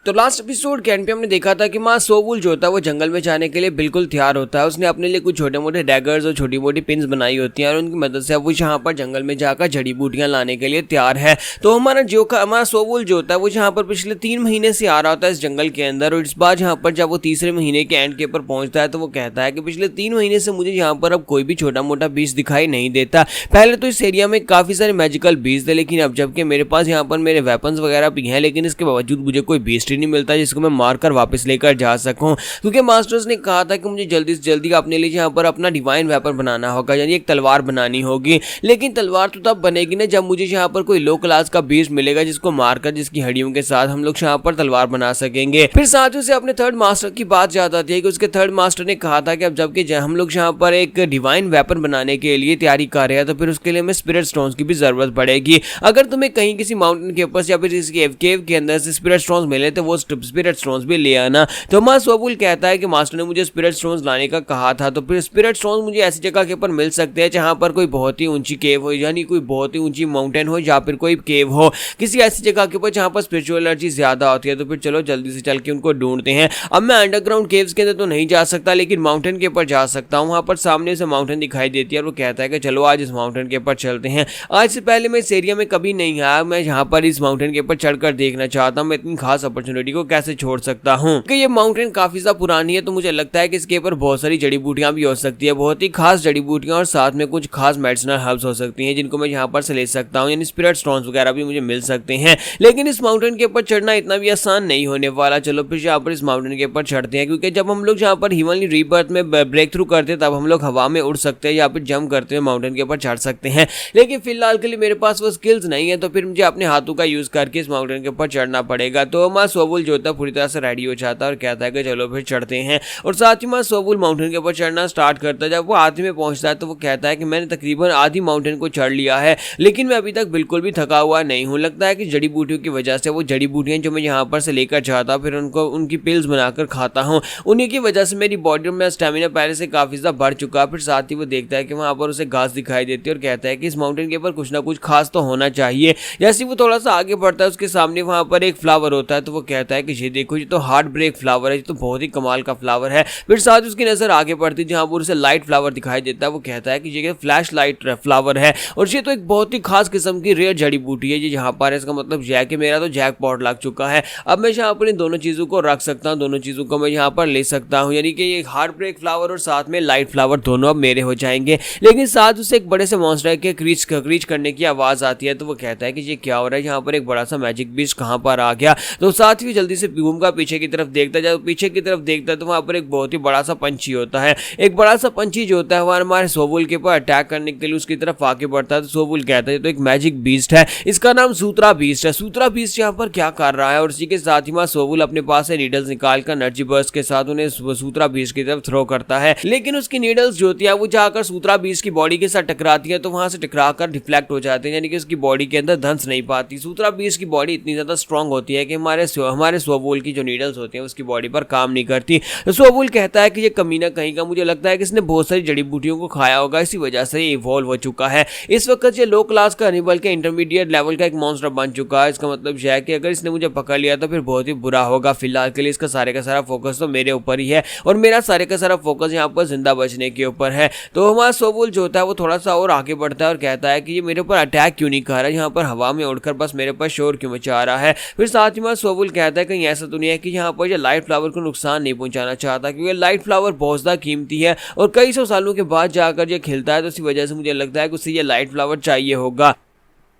तो last episode के and पे हमने देखा था कि माँ सोवुल जो होता है वो जंगल में जाने के लिए बिल्कुल तैयार होता है। उसने अपने लिए कुछ छोटे मोटे डैगर्स और छोटी मोटी पिन्स बनाई होती हैं और उनकी मदद से वो यहाँ पर जंगल में जाकर जड़ी बूटियां लाने के लिए तैयार है। तो हमारा सोवुल जो होता है वो यहाँ पर पिछले 3 महीने से आ रहा होता है इस जंगल के अंदर, और इस बार यहाँ पर जब वो तीसरे महीने के एंड के ऊपर पहुंचता है तो वो कहता है कि पिछले 3 महीने से मुझे यहाँ पर अब कोई भी छोटा मोटा बीज दिखाई नहीं देता। पहले तो इस एरिया में काफी सारे मैजिकल बीज थे, लेकिन अब जबकि मेरे पास यहाँ पर मेरे वेपन्स वगैरह भी हैं, लेकिन इसके बावजूद मुझे कोई बीस्ट ही नहीं मिलता जिसको मारकर वापस लेकर जा सकूं। क्योंकि मास्टर्स ने कहा था कि मुझे जल्दी से जल्दी अपने लिए यहाँ पर अपना डिवाइन वेपन बनाना होगा, यानी एक तलवार बनानी होगी। लेकिन तलवार तो तब बनेगी ना जब मुझे यहाँ पर कोई लो क्लास का बीस्ट मिलेगा जिसको मारकर जिसकी हड्डियों के साथ हम लोग यहाँ पर तलवार बना सकेंगे। फिर साथियों से अपने थर्ड मास्टर की बात याद आती है कि उसके थर्ड मास्टर ने कहा था कि अब जबकि हम लोग यहाँ पर एक डिवाइन वेपन बनाने के लिए तैयारी कर रहे हैं तो फिर उसके लिए हमें स्पिरिट स्टोन्स की भी जरूरत पड़ेगी। अगर तुम्हें कहीं किसी माउंटेन के ऊपर या फिर किसी केव के अंदर से स्पिरिट स्टोन्स मिले तो वो स्पिरिट स्टोन्स भी ले आना। तो माँ सोवुल कहता है कि मास्टर ने मुझे स्पिरिट स्टोन्स लाने का कहा था, तो फिर स्पिरिट स्टोन्स मुझे ऐसी जगह के ऊपर मिल सकते हैं जहां पर कोई बहुत ही ऊंची केव हो, यानी कोई बहुत ही ऊंची माउंटेन हो या फिर कोई केव हो, किसी ऐसी जगह के ऊपर जहां पर स्पिरिचुअल एनर्जी ज्यादा होती है। तो फिर चलो जल्दी से चल के उनको ढूंढते हैं। अब मैं अंडरग्राउंड केव्स के अंदर तो नहीं जा सकता, लेकिन माउंटेन के ऊपर जा सकता हूँ। वहां पर सामने से माउंटेन दिखाई देती है और वो कहता है कि चलो आज इस माउंटेन के ऊपर चलते हैं। आज से पहले मैं इस एरिया में कभी नहीं आया, मैं यहाँ पर इस माउंटेन के ऊपर चढ़कर देखना चाहता हूँ मैं इतनी खास अपॉर्चुनिटी को कैसे छोड़ सकता हूँ। कि ये माउंटेन काफी ज्यादा पुरानी है तो मुझे लगता है कि इसके ऊपर बहुत सारी जड़ी बूटियां भी हो सकती है, बहुत ही खास जड़ी बूटियां, और साथ में कुछ खास मेडिसिनल हर्ब्स हो सकती हैं जिनको मैं यहाँ पर से ले सकता हूँ, यानी स्पिरिट स्टोन्स वगैरह भी मुझे मिल सकते हैं। लेकिन इस माउंटेन के ऊपर चढ़ना इतना भी आसान नहीं होने वाला। चलो फिर यहाँ पर इस माउंटेन के ऊपर चढ़ते हैं, क्योंकि जब हम लोग यहाँ पर ह्यूमनली रीबर्थ में ब्रेक थ्रू करते हैं तब हम लोग हवा में उड़ सकते हैं या फिर जंप करते हुए माउंटेन के ऊपर चढ़ सकते हैं। लेकिन फिलहाल के लिए मेरे पास वो स्किल्स नहीं है, तो फिर मुझे अपने हाथों का यूज करके इस माउंटेन के ऊपर चढ़ना पड़ेगा। तो माँ सोवुल जो होता है पूरी तरह से रेडी हो जाता है और कहता है कि चलो फिर चढ़ते हैं। और साथ ही माँ सोवुल माउंटेन के ऊपर चढ़ना स्टार्ट करता है। जब वो आधे में पहुंचता है तो वो कहता है कि मैंने तकरीबन आधी माउंटेन को चढ़ लिया है, लेकिन मैं अभी तक बिल्कुल भी थका हुआ नहीं हूँ। लगता है कि जड़ी बूटियों की वजह से, वो जड़ी बूटियां जो मैं यहाँ पर से लेकर जाता फिर उनको उनकी पिल्स बनाकर खाता हूँ, उन्हीं की वजह से मेरी बॉडी में स्टेमिना पहले से काफी ज्यादा बढ़ चुका है। फिर साथ ही वो देखता है कि वहाँ पर उसे घास दिखाई देती है और कहता है कि इस माउंटेन के ऊपर कुछ ना कुछ खास तो होना चाहिए। जैसे वो थोड़ा सा आगे बढ़ता है उसके सामने वहाँ पर एक फ्लावर होता है, तो वो कहता है कि ये देखो ये तो हार्ट ब्रेक फ्लावर है, ये तो बहुत ही कमाल का फ्लावर है। फिर साथ उसकी नजर आगे बढ़ती जहाँ पर उसे लाइट फ्लावर दिखाई देता है। वो कहता है कि ये फ्लैश लाइट फ्लावर है और ये तो एक बहुत ही खास किस्म की रेयर जड़ी बूटी है ये यहाँ पर है। इसका मतलब यह है कि मेरा तो जैकपॉट लग चुका है। अब मैं यहाँ पर इन दोनों चीजों को रख सकता हूँ, दोनों चीजों को मैं यहाँ पर ले सकता हूँ, यानी कि ये हार्ट ब्रेक फ्लावर और साथ में लाइट फ्लावर दोनों अब मेरे हो जाएंगे। लेकिन साथ उसे एक बड़े से मॉन्स्टर के क्रीच करने की आवाज आती है। तो वो कहता है कि ये क्या हो रहा है, यहाँ पर एक बड़ा सा मैजिक बीस्ट कहाँ पर आ गया। तो साथ ही जल्दी से घूमकर पीछे की तरफ देखता है। जब पीछे की तरफ देखता है तो वहाँ पर एक बहुत ही बड़ा सा पंछी होता है। एक बड़ा सा पंछी जो होता है वो हमारे सोवुल के ऊपर अटैक करने के लिए उसकी तरफ आगे बढ़ता है। तो सोवुल कहता है तो एक मैजिक बीस्ट है, इसका नाम सूत्रा बीस्ट है। सूत्रा बीस्ट यहाँ पर क्या कर रहा है, और इसी के साथ ही सोवुल अपने पास से नीडल्स निकालकर एनर्जी बर्स्ट के साथ उन्हें सूत्रा बीस्ट की तरफ थ्रो करता है। लेकिन उसकी नीडल्स जो होती है वो जाकर सूत्रा बीस्ट की बॉडी के साथ टकराती है, तो वहां से टकराकर डिफ्लेक्ट हो जाते हैं, यानी कि उसकी बॉडी के अंदर धंस नहीं पाती। सूत्रा बीस्ट की बॉडी इतनी ज्यादा स्ट्रांग होती है कि हमारे सोवुल की जो नीडल्स होती हैं उसकी बॉडी पर काम नहीं करती। तो सोवुल कहता है कि ये कमीना कहीं का, मुझे लगता है कि इसने बहुत सारी जड़ी बूटियों को खाया होगा, इसी वजह से ये इवॉल्व हो चुका है। इस वक्त ये लो क्लास का नहीं बल्कि इंटरमीडिएट लेवल का एक मॉन्स्टर बन चुका है। इसका मतलब यह है कि अगर इसने मुझे पकड़ लिया तो फिर बहुत ही बुरा होगा। फिलहाल के लिए इसका सारे का सारा फोकस तो मेरे ऊपर ही है और मेरा सारे का सारा फोकस यहाँ पर जिंदा बचने के ऊपर है। तो हमारा सोवुल जो होता है वो थोड़ा सा और आगे बढ़ता है और कहता है कि ये मेरे ऊपर अटैक क्यों नहीं कर रहा है, यहाँ पर हवा में उड़कर बस मेरे ऊपर शोर क्यों मचा रहा है। फिर साथ ही सोवुल कहता है कि ऐसा तो नहीं है कि यहाँ पर ये लाइट फ्लावर को नुकसान नहीं पहुंचाना चाहता, क्योंकि लाइट फ्लावर बहुत ज्यादा कीमती है और कई सौ सालों के बाद जाकर ये खिलता है, तो इसी वजह से मुझे लगता है कि उसे ये लाइट फ्लावर चाहिए होगा।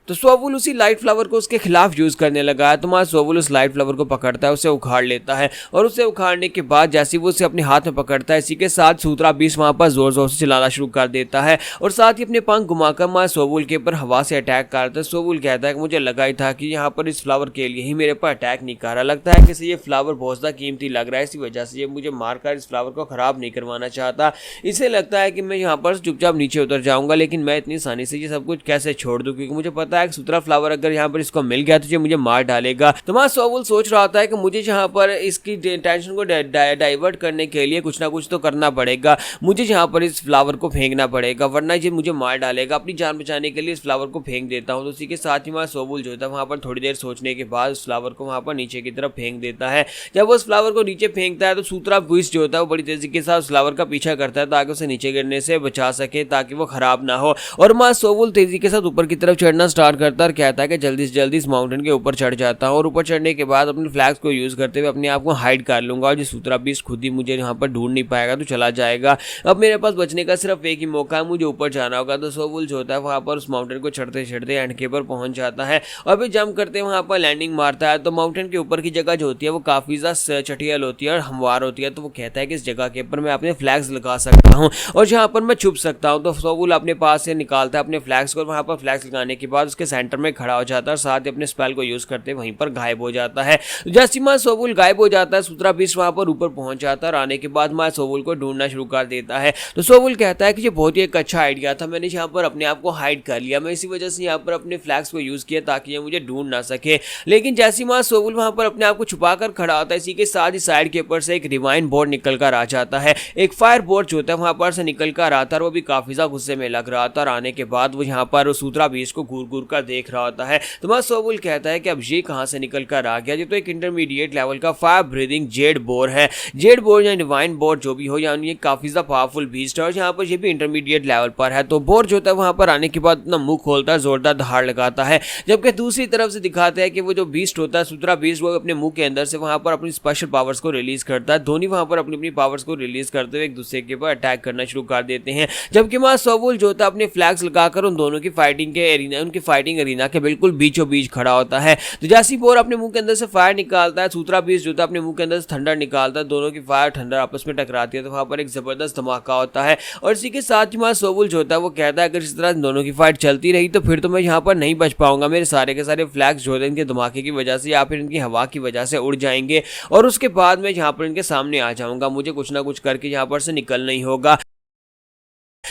तो सोवुल उसी लाइट फ्लावर को उसके खिलाफ यूज करने लगा है। तो सोवुल उस लाइट फ्लावर को पकड़ता है, उसे उखाड़ लेता है और उसे उखाड़ने के बाद जैसे वो उसे अपने हाथ में पकड़ता है, इसी के साथ सूत्रा बीस्ट वहां पर जोर जोर से चिल्लाना शुरू कर देता है और साथ ही अपने पंख घुमाकर सोवुल के ऊपर हवा से अटैक करता है। सोवुल कहता है कि मुझे लगा ही था कि यहाँ पर इस फ्लावर के लिए ही मेरे पर अटैक नहीं कर रहा, लगता है कि ये फ्लावर बहुत ज्यादा कीमती लग रहा है, इसी वजह से ये मुझे मारकर इस फ्लावर को खराब नहीं करवाना चाहता। इसे लगता है कि मैं यहाँ पर चुपचाप नीचे उतर जाऊंगा, लेकिन मैं इतनी आसानी से ये सब कुछ कैसे छोड़ दूं, क्योंकि मुझे पता है कि सूत्रा फ्लावर अगर यहाँ पर इसको मिल गया तो ये मुझे मार डालेगा। तो वहाँ सोवुल सोच रहा होता है कि मुझे यहाँ पर इसकी टेंशन को डाइवर्ट करने के लिए कुछ ना कुछ तो करना पड़ेगा, मुझे यहाँ पर इस फ्लावर को फेंकना पड़ेगा वरना ये मुझे मार डालेगा। अपनी जान बचाने के लिए इस फ्लावर को फेंक देता हूँ। तो उसी के साथ ही वहाँ सोवुल जो था वहाँ पर थोड़ी देर सोचने के बाद उस फ्लावर को वहाँ पर नीचे की तरफ फेंक देता है। जब वो उस फ्लावर को नीचे फेंकता है तो सूत्रा बीस्ट जो होता है वो बड़ी तेजी के साथ उस फ्लावर का पीछा करता है ताकि उसे नीचे गिरने से बचा सके, ताकि वो खराब ना हो। और वहाँ सोवुल तेजी के साथ ऊपर की तरफ चढ़ना स्टार्ट करता है और कहता है कि जल्दी से जल्दी इस माउंटेन के ऊपर चढ़ जाता हूँ और ऊपर चढ़ने के बाद अपने फ्लैग्स को यूज करते हुए अपने आप को हाइड कर लूंगा और जो सूत्रा बीस्ट खुद ही मुझे यहाँ पर ढूंढ नहीं पाएगा तो चला जाएगा। अब मेरे पास बचने का सिर्फ एक ही मौका है, मुझे ऊपर जाना होगा। तो सोवुल जो होता है वहाँ पर उस माउंटेन को चढ़ते चढ़ते एंड के ऊपर पहुंच जाता है और फिर जंप करते वहाँ पर लैंडिंग मारता है। तो माउंटेन के ऊपर की जगह जो होती है वो काफी ज्यादा चटियल होती है और हमवार होती है। तो वो कहता है कि इस जगह के ऊपर मैं अपने फ्लैग्स लगा सकता हूँ और जहाँ पर मैं छुप सकता हूँ। तो सोवुल अपने पास से निकालता है अपने फ्लैग्स को, वहाँ पर फ्लैग्स लगाने के बाद उसके सेंटर में खड़ा हो जाता है और साथ ही अपने स्पेल को यूज करते वहीं पर गायब हो जाता है। जैसे ही सोवुल गायब हो जाता है सूत्रा बीस्ट वहाँ पर ऊपर पहुंच जाता है और आने के बाद मैं सोवुल को ढूंढना शुरू कर देता है। तो सोवुल कहता है कि ये बहुत ही एक अच्छा आइडिया था, मैंने यहाँ पर अपने आप को हाइड कर लिया, मैं इसी वजह से यहाँ पर अपने फ्लैग्स को यूज किया ताकि ये मुझे ढूंढ ना सके। लेकिन जैसी माँ सोवुल वहाँ पर अपने आप को छुपा कर खड़ा होता है, इसी के साथ ही साइड के ऊपर से एक रिवाइन बोर्ड निकल कर आ जाता है। एक फायर बोर्ड जो होता है वहाँ पर से निकल कर आता है, वो भी काफी ज्यादा गुस्से में लग रहा था और आने के बाद वो यहाँ पर सूत्रा बीस्ट को घूर घूर कर देख रहा होता है। तो वहाँ सोवुल कहता है कि अब ये कहाँ से निकल कर आ गया, ये तो एक इंटरमीडिएट लेवल का फायर ब्रीदिंग जेड बोर है। जेड बोर या डिवाइन बोर जो भी हो, यानी ये काफी ज्यादा पावरफुल बीस्ट है और यहाँ पर ये भी इंटरमीडिएट लेवल पर है। तो बोर जो होता है वहाँ पर आने के बाद अपना मुंह खोलता है, जोरदार दहाड़ लगाता है, जबकि दूसरी तरफ से दिखाते हैं कि वो जो बीस्ट होता है सूत्रा बीस्ट वो अपने मुंह के अंदर से वहाँ पर अपनी स्पेशल पावर्स को रिलीज करता है। दोनों वहाँ पर अपनी अपनी पावर्स को रिलीज करते हुए एक दूसरे के ऊपर अटैक करना शुरू कर देते हैं। जबकि वहाँ सोवुल जो होता है अपने फ्लैग्स लगाकर उन दोनों की फाइटिंग के एरिना, उनकी फाइटिंग एरिना के बिल्कुल बीचों बीच खड़ा होता है। तो जैसे बोर अपने मुंह के अंदर से फायर निकालता है, सूत्रा बीस्ट जो होता है अपने मुंह के अंदर से थंडर निकालता है, दोनों की फायर थंडर आपस में टकराती है तो वहाँ पर एक जबरदस्त धमाका होता है। और इसी के साथ ही वहाँ सोवुल जो होता है वो कहता है अगर इस तरह दोनों की फाइट चलती रही तो फिर तो मैं यहाँ पर नहीं बच पाऊंगा, मेरे सारे के सारे फ्लैग्स जो होते हैं इनके धमाके की वजह से या फिर इनकी हवा की वजह से उड़ जाएंगे और उसके बाद मैं यहाँ पर इनके सामने आ जाऊंगा, मुझे कुछ ना कुछ करके यहाँ पर से निकलना ही होगा।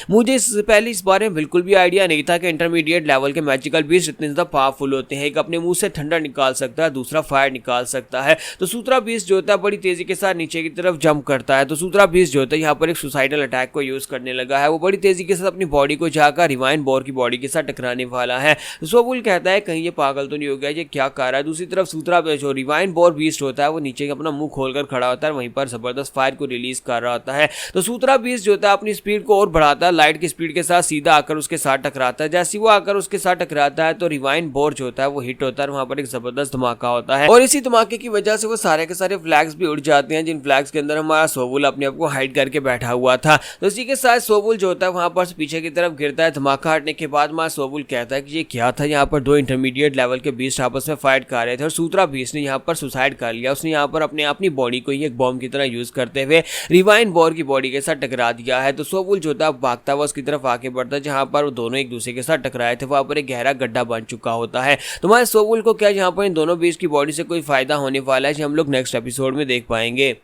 मुझे इससे पहले इस बारे में बिल्कुल भी आइडिया नहीं था कि इंटरमीडिएट लेवल के मैजिकल बीस्ट इतने ज़्यादा पावरफुल होते हैं। एक अपने मुंह से थंडर निकाल सकता है, दूसरा फायर निकाल सकता है। तो सूत्रा बीस्ट जो होता है बड़ी तेजी के साथ नीचे की तरफ जंप करता है। तो सूत्रा बीस्ट जो होता है यहाँ पर एक सुसाइडल अटैक को यूज करने लगा है, वो बड़ी तेजी के साथ अपनी बॉडी को जाकर रिवाइन बोर की बॉडी के साथ टकराने वाला है। तो सोवुल कहता है कहीं ये पागल तो नहीं हो गया, ये क्या कर रहा है। दूसरी तरफ सूत्रा जो रिवाइन बोर बीस्ट होता है वो नीचे अपना मुंह खोलकर खड़ा होता है, वहीं पर जबरदस्त फायर को रिलीज कर रहा होता है। तो सूत्रा बीस्ट जो होता है अपनी स्पीड को और बढ़ाता है, लाइट की स्पीड के साथ सीधा आकर उसके साथ टकराता है। जैसे वो आकर उसके साथ टकराता है तो रिवाइन बोर जो होता है वो हिट होता है, वहां पर एक जबरदस्त धमाका होता है और इसी धमाके की वजह से वो सारे के सारे फ्लैग्स भी उड़ जाते हैं जिन फ्लैग्स के अंदर हमारा सोवुल अपने आप को हाइड करके बैठा हुआ था। तो इसी के साथ सोवुल जो होता है वहां पर पीछे की तरफ गिरता है। धमाका हटने के बाद हमारा सोवुल कहता है कि ये क्या था, यहाँ पर दो इंटरमीडिएट लेवल के बीस्ट आपस में फाइट कर रहे थे और सूत्रा बीस्ट ने यहाँ पर सुसाइड कर लिया। उसने यहाँ पर अपनी बॉडी को ही एक बॉम्ब की तरह यूज करते हुए रिवाइन बोर की बॉडी के साथ टकरा दिया है। तो सोवुल जो था भागता हुआ उसकी तरफ आगे बढ़ता है, जहां पर वो दोनों एक दूसरे के साथ टकराए थे वहां पर एक गहरा गड्ढा बन चुका होता है। तो हमारे सोवुल को क्या यहाँ पर इन दोनों बीस्ट की बॉडी से कोई फायदा होने वाला है, हम लोग नेक्स्ट एपिसोड में देख पाएंगे।